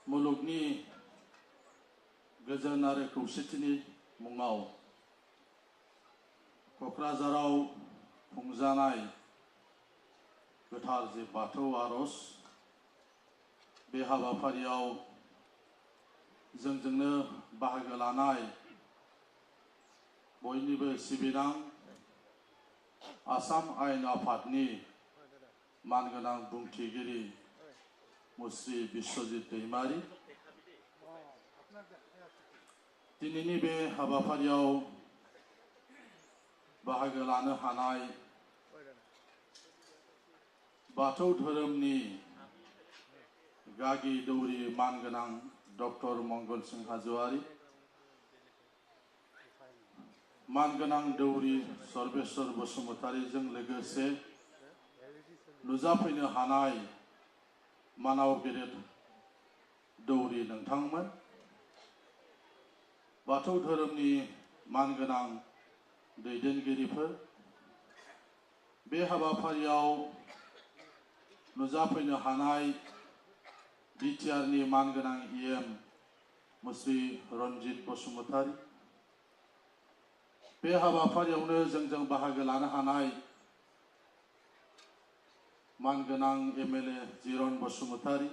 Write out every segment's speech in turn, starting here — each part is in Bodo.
मुलुगनि गोजोन आरो खौसेथिनि मुङाव क'क्राझाराव खुंजानाय गोथार जे बाथौ आर'ज बे हाबाफारियाव जोंजोंनो बाहागो लानाय बयनिबो सिबिनां आसाम आयेन आफादनि मानगोनां बुंथिगिरि मुस्रि बिश्वजित दैमारी दिनैनि बे हाबाफारियाव बाहागो लानो हानाय बाथौ धोरोमनि गागि दौरि मानगोनां डक्टर मंगल सिंह हाज'वारी मानगोनां दौरि सर्वेश्वर बसुमतारीजों लोगोसे नुजाफैनो हानाय मानाव गेदेर दौरि नोंथांमोन बाथौ धोरोमनि मानगोनां दैदेनगिरिफोर बे हाबाफारियाव नुजाफैनो हानाय बिटिआरनि मानगोनां इएम मुस्रि रन्जित बसुमतारी बे हाबाफारियावनो जोंजों बाहागो लानो हानाय मानगोनां एमएलए जिरन बसुमतारी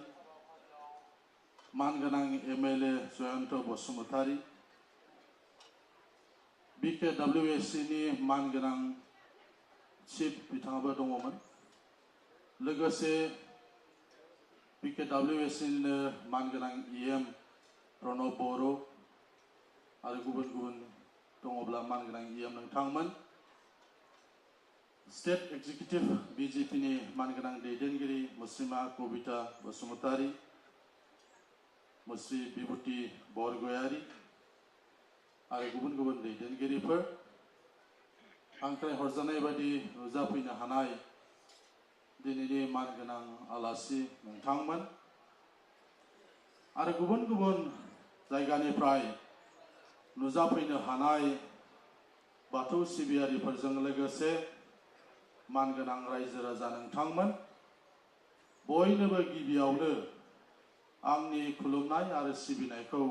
मानगोनां एमएलए जयन्त बसुमतारी BKWSC नि मानगोनां चिफ बिथाङाबो दङमोन लोगोसे BKWSC निनो मानगोनां इएम प्रणब बर' आरो गुबुन गुबुन दङब्ला मानगोनां इएम नोंथांमोन स्टेट एक्जिकिउटिभ BJP नि मानगोनां दैदेनगिरि मुस्रिमा कबिता बसुमतारी मुस्रि बिभूति बरगयारी आरो गुबुन गुबुन दैदेनगिरिफोर आंनिफ्राय हरजानाय बायदि नुजाफैनो हानाय दिनैनि मानगोनां आलासि नोंथांमोन आरो गुबुन गुबुन जायगानिफ्राय नुजाफैनो हानाय बाथौ सिबियारिफोरजों लोगोसे मानगोनां रायजो राजा नोंथांमोन बयनोबो गिबियावनो आंनि खुलुमनाय आरो सिबिनायखौ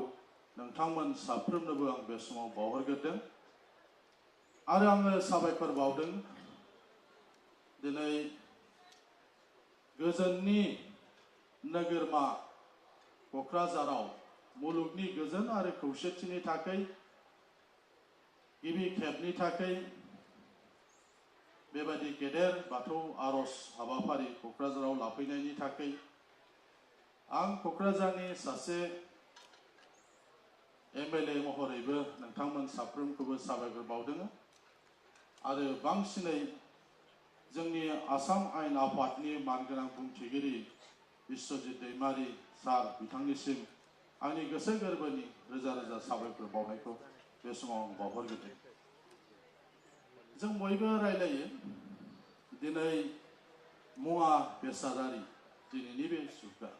नोंथांमोन साफ्रोमनोबो आं बे समाव बावहरग्रोदों आरो आङो साबायखर बावदों दिनै गोजोननि नोगोरमा क'क्राझाराव मुलुगनि गोजोन आरो खौसेथिनि थाखाय गिबि खेबनि थाखाय बेबायदि गेदेर बाथौ आर'ज हाबाफारि क'क्राझाराव लाफैनायनि थाखाय आं क'क्राझारनि सासे एमएलए महरैबो नोंथांमोन साफ्रोमखौबो साबायखर बावदों आरो बांसिनै जोंनि आसाम आयेन आफादनि मानगोनां बुंथिगिरि बिश्वजित दैमारी सार बिथांनिसिम आंनि गोसो गोरबोनि रोजा रोजा साबायखर बावनायखौ बे समाव आं बावहरग्रोदों जों बयबो रायलायो दिनै मुवा बेसादारि दिनैनि बे जुगा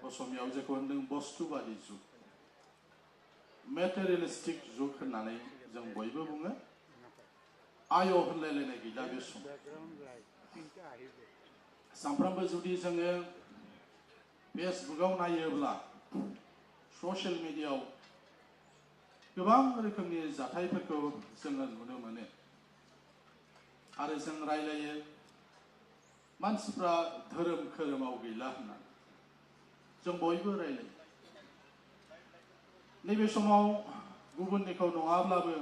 असमियाव जेखौ होनदों बस्तुबादि जुग मेटेरियलिस्टिक जुग होननानै जों बयबो बुङो आय होनलायलायनाय गैला बे समाव सानफ्रामबो जुदि जोङो फेसबुकाव नायोब्ला ससियेल मिडियायाव गोबां रोखोमनि जाथायफोरखौ जोङो नुनो मोनो आरो जों रायलायो मानसिफ्रा धोरोम खोरोमाव गैला होननानै जों बयबो रायलायो नैबे समाव गुबुननिखौ नङाब्लाबो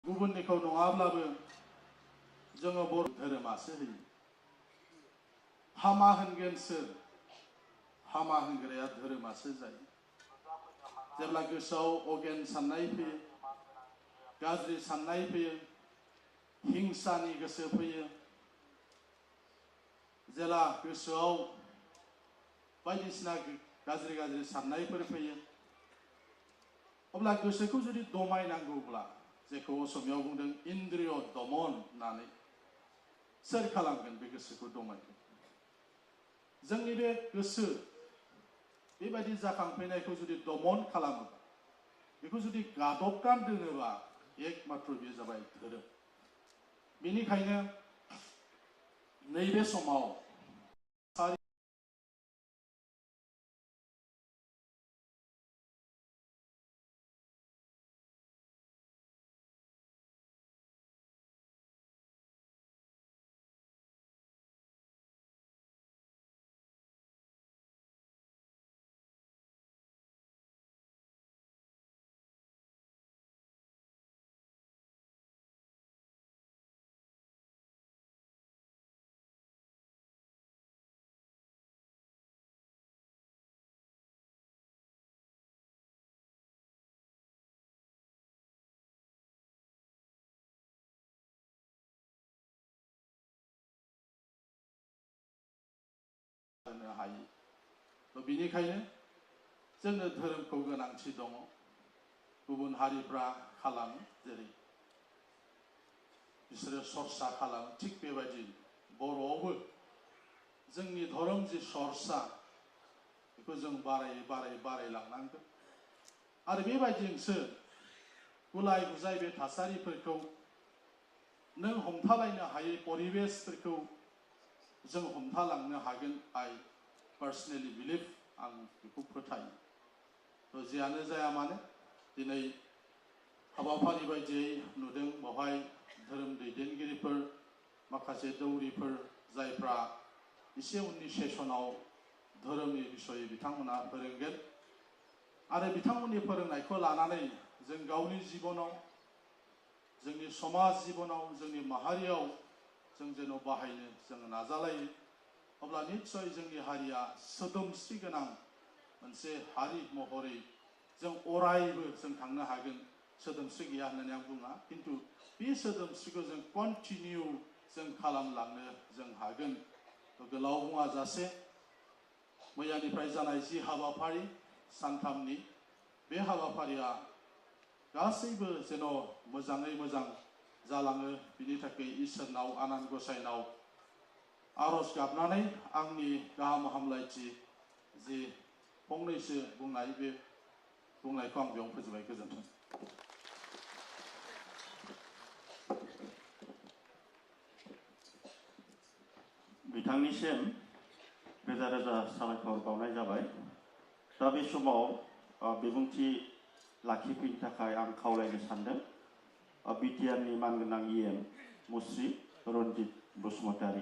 गुबुननिखौ नङाब्लाबो जोङो बर' धोरोमासो होयो हामा होनगोन सोर हामा होनग्राया धोरोमासो जायो जेब्ला गोसोआव अगेन साननाय फैयो गाज्रि साननाय फैयो हिंसानि गोसो फैयो जेला गोसोआव बायदिसिना गाज्रि गाज्रि साननायफोर फैयो अब्ला गोसोखौ जुदि दमायनांगौब्ला जेखौ असमियाव बुंदों इन्द्रिय दमन होननानै सोर खालामगोन बे गोसोखौ दमायगोन जोंनि बे गोसो बेबायदि जाखांफैनायखौ जुदि दमन खालामोबा बेखौ जुदि गादबनानै दोनोबा एकमात्र बेयो जाबाय धोरोम बेनिखायनो नैबे समाव होनो हायो तो बेनिखायनो जोंनो धोरोमखौ गोनांथि दङ गुबुन हारिफ्रा खालामो जेरै बिसोरो सरसा खालामो थिग बेबायदि बर'आवबो जोंनि धोरोम जि सरसा बेखौ जों बारायलांनांगोन आरो बेबायदिसो गुलाय गुजाय बे थासारिफोरखौ नों हमथालायनो हायै परिबेसफोरखौ जों हमथालांनो हागोन आइ पार्सनेलि बिलिभ आं बेखौ फोथायो तो जियानो जाया मानो दिनै हाबाफारि बायदियै नुदों बेवहाय धोरोम दैदेनगिरिफोर माखासे दौरिफोर जायफ्रा एसे उननि सेसनाव धोरोमनि बिसयै बिथांमोना फोरोंगोन आरो बिथांमोननि फोरोंनायखौ लानानै जों गावनि जिबनाव जोंनि समाज जिबनाव जोंनि माहारियाव जों जेन' बाहायनो जों नाजालायो अब्ला निश्चय जोंनि हारिया सोदोमस्रि गोनां मोनसे हारि महरै जों अरायबो जों थांनो हागोन सोदोमस्रि गैया होननानै आं बुङा किन्तु बे सोदोमस्रिखौ जों कन्टिनिउ जों खालामलांनो जों हागोन गोलाव बुङाजासे मैयानिफ्राय जानाय जि हाबाफारि सानथामनि बे हाबाफारिया गासैबो जेन' मोजाङै मोजां जालाङो बिनि थाखाय इसोरनाव आनान गसाइनाव आरज गाबनानै आंनि गाहाम हामलायथि जि फंनैसो बुंनाय बे बुंनायखौ आं बेयाव फोजोबबाय गोजोन्थों बिथांनिसिम रोजा रोजा साबायखर बावनाय जाबाय दा बे समाव बिबुंथि लाखिफैनो थाखाय आं खावलायनो सानदों बिटिआरनि मानगोनां इएम मुस्रि रन्जित बसुमतारी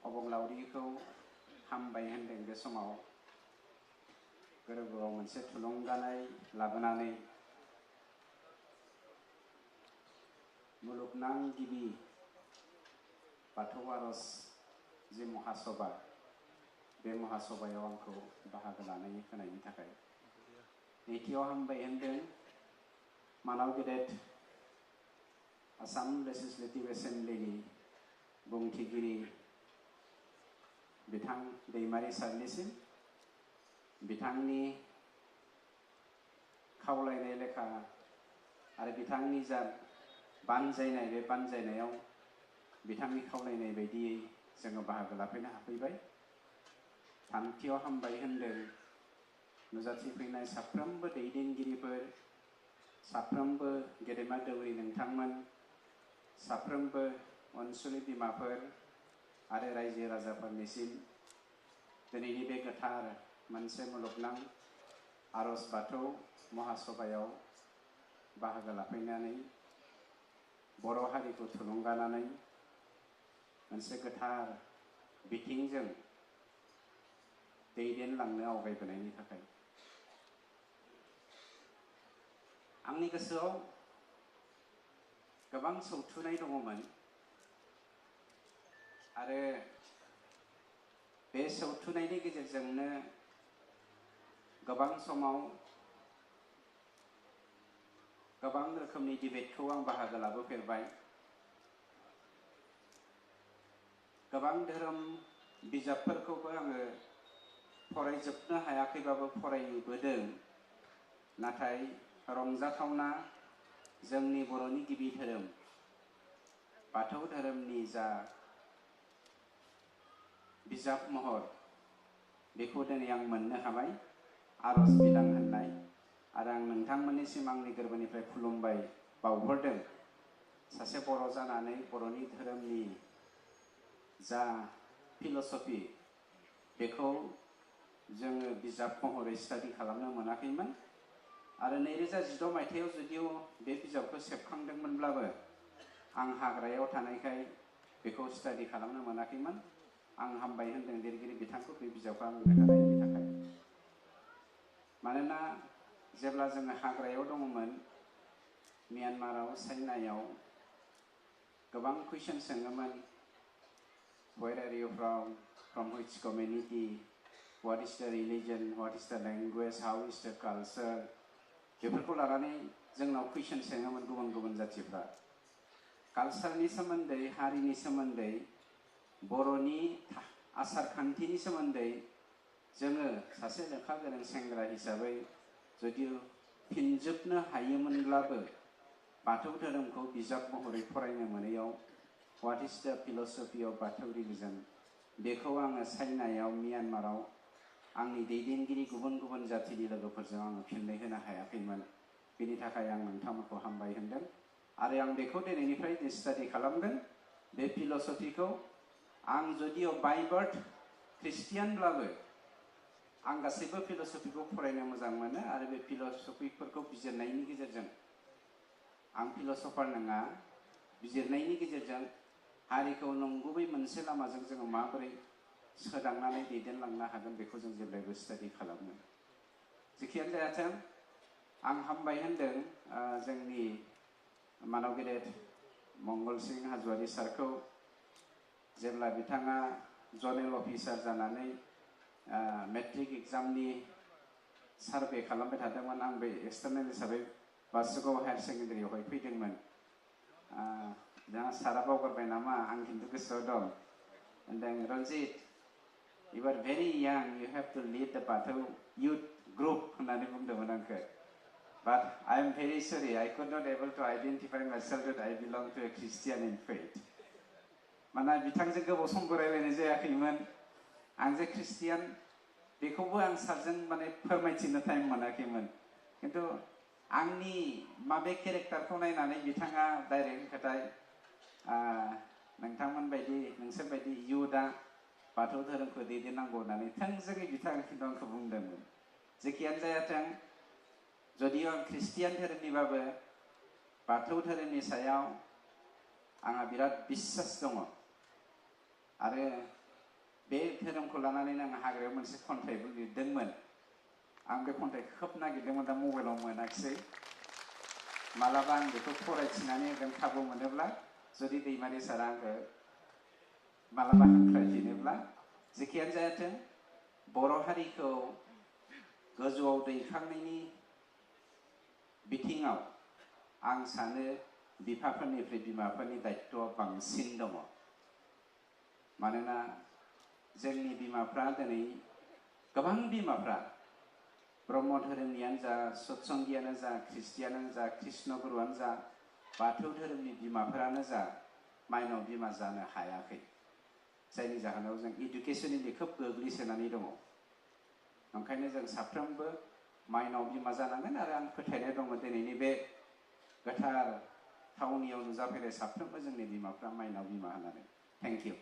अबंलावरिखौ हामबाय होनदों बे समाव गोरबोआव मोनसे थुलुंगानाय लाबोनानै मुलुगनां गिबि बाथौ आरज जि महासभा बे महासभायाव आंखौ बाहागो लानाय होनायनि थाखाय नैथियाव हामबाय होनदों मानाव गेदेर आसाम लेजिस्लेटिभ एसेम्ब्लिनि बुंथिगिरि बिथां दैमारि सारनिसिम बिथांनि खावलायनाय लेखा आरो बिथांनि जा बानजायनाय बे बानजायनायाव बिथांनि खावलायनाय बायदियै जोङो बाहागो लाफैनो हाफैबाय थामथियाव हामबाय होनदों नुजाथिफैनाय साफ्रोमबो दैदेनगिरिफोर साफ्रोमबो गेदेमा दौरि नोंथांमोन साफ्रोमबो अनसुलि बिमाफोर आरो रायजो राजाफोरनिसिम दिनैनि बे गोथार मोनसे मुलुगनां आरज बाथौ महासभायाव बाहागो लाफैनानै बर' हारिखौ थुलुंगानानै मोनसे गोथार बिथिंजों दैदेनलांनो आवगायबोनायनि थाखाय आंनि गोसोआव गोबां सौथुनाय दङमोन आरो बे सौथुनायनि गेजेरजोंनो गोबां समाव गोबां रोखोमनि डिबेटखौ आं बाहागो लाबोफेरबाय। गोबां धोरोम बिजाबफोरखौबो आङो फरायजोबनो हायाखैबाबो फरायबोदों। नाथाय रंजाथावना जोंनि बर'नि गिबि धोरोम बाथौ धोरोमनि जा बिजाब महर बेखौ दिनै आं मोननो हाबाय। आरज बिलां होननाय आरो आं नोंथांमोननिसिम आंनि गोरबोनिफ्राय खुलुमबाय बावहरदों। सासे बर' जानानै बर'नि धोरोमनि जा फिल'सफि बेखौ जोङो बिजाब महरै स्टाडि खालामनो मोनाखैमोन। आरो 2016 मायथाइयाव जुदिও बे बिजाबखौ सेबखांदोंमोनब्लाबो आं हाग्रायाव थानायखाय बेखौ स्टाडि खालामनो मोनाखैमोन। आं हामबाय होनदों लिरगिरि बिथांखौ बे बिजाबखौ आंनो होनायनि थाखाय। मानोना जेब्ला जोङो हाग्रायाव दङमोन म्यानमाराव चाइनायाव गोबां कुइसन सोङोमोन। Where are you from which community, what is the religion, what is the language, how is the culture, बेफोरखौ लानानै जोंनाव कुइसन सोङोमोन गुबुन गुबुन जाथिफ्रा। कालचारनि सोमोन्दै, हारिनि सोमोन्दै, बर'नि आसार खान्थिनि सोमोन्दै जोङो सासे लेखा गोरों सेंग्रा हिसाबै जुदिও फिनजोबनो हायोमोनब्लाबो बाथौ धोरोमखौ बिजाब महरै फरायनो मोनैयाव What is the philosophy of Bathau religion बेखौ आङो चाइनायाव म्यानमाराव आंनि दैदेनगिरि गुबुन गुबुन जातिनि लोगोफोरजों आङो फिननाय होनो हायाखैमोन। बेनि थाखाय आं नोंथांमोनखौ हामबाय होनदों। आरो आं बेखौ दिनैनिफ्राय स्टाडि खालामगोन। बे फिल'सफिखौ आं जुदिও बाय बार्थ ख्रिस्टियानब्लाबो आं गासैबो फिल'सफिखौ फरायनो मोजां मोनो। आरो बे फिल'सफिफोरखौ बिजिरनायनि गेजेरजों आं फिल'सफार नङा, बिजिरनायनि गेजेरजों हारिखौ नंगुबै मोनसे लामाजों जोङो माबोरै सोदांनानै दैदेनलांनो हागोन बेखौ जों जेब्लायबो स्टाडि खालामो। जेखियानो जायाथों आं हामबाय होनदों जोंनि मानव गेदेर मंगल सिं हाज'वारि सारखौ। जेब्ला बिथाङा जनेल अफिसार जानानै मेट्रिक एग्जामनि सार्भे खालामबाय थादोंमोन, आं बे एक्सटार्नेल हिसाबै बासुगाव हायार सेकेन्डारियावहाय फैदोंमोन। दा सारा बावगारबाय नामा, आं खिन्थु गोसोआव दं। होनदों Ranjit you are very young, you have to lead the Bathau youth group होननानै बुंदोंमोन आंखौ। But I am very sorry, I could not able to identify myself that I belong to a Christian in faith। माना बिथांजों गोबाव समबो रायलायनाय जायाखैमोन। आं जे ख्रिस्टियान बेखौबो आं सारजों माने फोरमायथिनो टाइम मोनाखैमोन। खिन्थु आंनि माबे केरेक्टारखौ नायनानै बिथाङा डाइरेक्ट खोथाय नोंथांमोन बायदि नोंसोर बायदि इयुथआ बाथौ धोरोमखौ दैदेननांगौ होननानै थोंजोङै बिथाङा खिन्थु आंखौ बुंदोंमोन। जेखियानो जायाथों जुदिও आं ख्रिस्टियान धोरोमनिबाबो बाथौ धोरोमनि सायाव आंहा बिराद बिश्वास दङ। आरो बे धोरोमखौ लानानैनो आं हाग्रायाव मोनसे खन्थाइबो लिरदोंमोन। आं बे खन्थाइखौ खोब नागिरदोंमोन, दा मबाइलाव मोनाखिसै। मालाबा आं बेखौ फरायथिनानै होगोन खाबु मोनोब्ला, जुदि दैमारि सारा आंखौ मालाबा हांख्रायफिनोब्ला। जेखियानो जायाथों बर' हारिखौ गोजौआव दैखांनायनि बिथिङाव आं सानो बिफाफोरनिफ्राय बिमाफोरनि दायित्वआ बांसिन दङ। मानोना जोंनि बिमाफ्रा दिनै गोबां बिमाफ्रा ब्रह्म धोरोमनियानो जा, सत्संगियानो जा, ख्रिस्टियानानो जा, कृष्ण गुरुआनो जा, बाथौ धोरोमनि बिमाफोरानो जा माइनाव बिमा जानो हायाखै। जायनि जाहोनाव जों इडुकेसननि खोब गोग्लैसोनानै दङ। ओंखायनो जों साफ्रोमबो माइनाव बिमा जानांगोन। आरो आं फोथायनाय दङ दिनैनि बे गोथार थावनियाव नुजाफैनाय साफ्रोमबो जोंनि बिमाफ्रा माइनाव बिमा होननानै। Thank you.